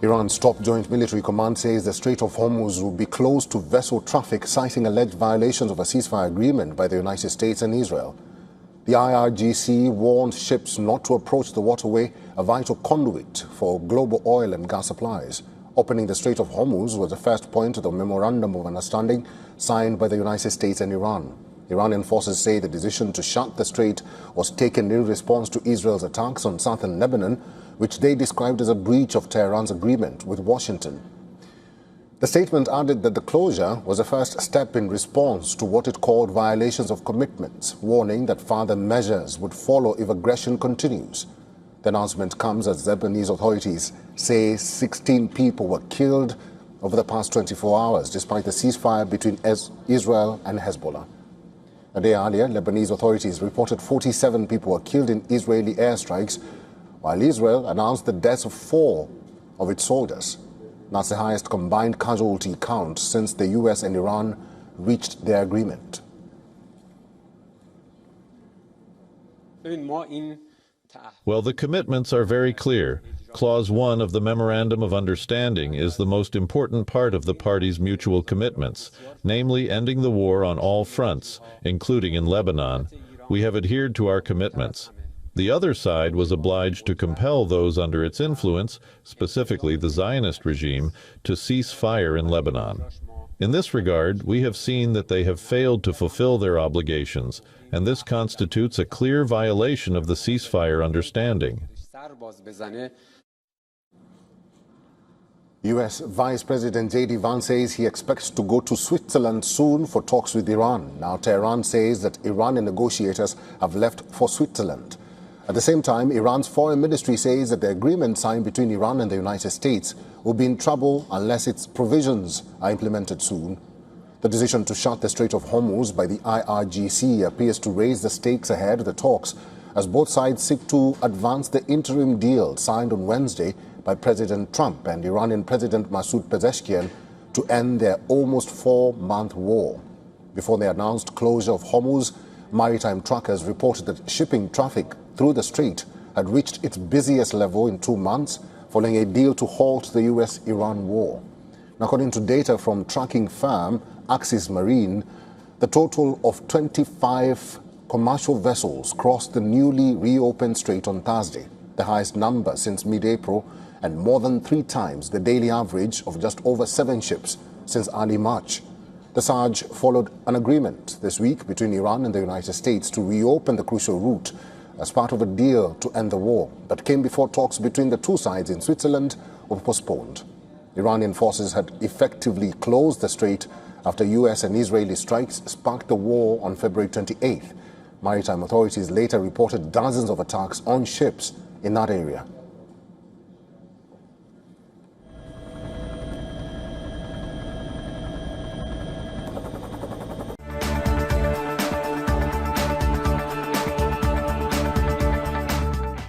Iran's top joint military command says the Strait of Hormuz will be closed to vessel traffic, citing alleged violations of a ceasefire agreement by the United States and Israel. The IRGC warned ships not to approach the waterway, a vital conduit for global oil and gas supplies. Opening the Strait of Hormuz was the first point of the Memorandum of Understanding signed by the United States and Iran. Iranian forces say the decision to shut the strait was taken in response to Israel's attacks on southern Lebanon, which they described as a breach of Tehran's agreement with Washington. The statement added that the closure was a first step in response to what it called violations of commitments, warning that further measures would follow if aggression continues. The announcement comes as Lebanese authorities say 16 people were killed over the past 24 hours, despite the ceasefire between Israel and Hezbollah. A day earlier, Lebanese authorities reported 47 people were killed in Israeli airstrikes, while Israel announced the deaths of 4 of its soldiers. That's the highest combined casualty count since the US and Iran reached their agreement. Well, the commitments are very clear. Clause 1 of the Memorandum of Understanding is the most important part of the parties' mutual commitments, namely ending the war on all fronts, including in Lebanon. We have adhered to our commitments. The other side was obliged to compel those under its influence, specifically the Zionist regime, to cease fire in Lebanon. In this regard, we have seen that they have failed to fulfill their obligations, and this constitutes a clear violation of the ceasefire understanding. U.S. Vice President J.D. Vance says he expects to go to Switzerland soon for talks with Iran. Now, Tehran says that Iranian negotiators have left for Switzerland. At the same time, Iran's foreign ministry says that the agreement signed between Iran and the United States will be in trouble unless its provisions are implemented soon. The decision to shut the Strait of Hormuz by the IRGC appears to raise the stakes ahead of the talks, as both sides seek to advance the interim deal signed on Wednesday by President Trump and Iranian President Masoud Pezeshkian to end their almost 4-month war. Before the announced closure of Hormuz, maritime trackers reported that shipping traffic through the strait had reached its busiest level in 2 months, following a deal to halt the US-Iran war. According to data from tracking firm Axis Marine, the total of 25 commercial vessels crossed the newly reopened strait on Thursday, the highest number since mid-April, and more than 3 times the daily average of just over 7 ships since early March. The surge followed an agreement this week between Iran and the United States to reopen the crucial route as part of a deal to end the war, but came before talks between the two sides in Switzerland were postponed. Iranian forces had effectively closed the strait after US and Israeli strikes sparked the war on February 28th. Maritime authorities later reported dozens of attacks on ships in that area.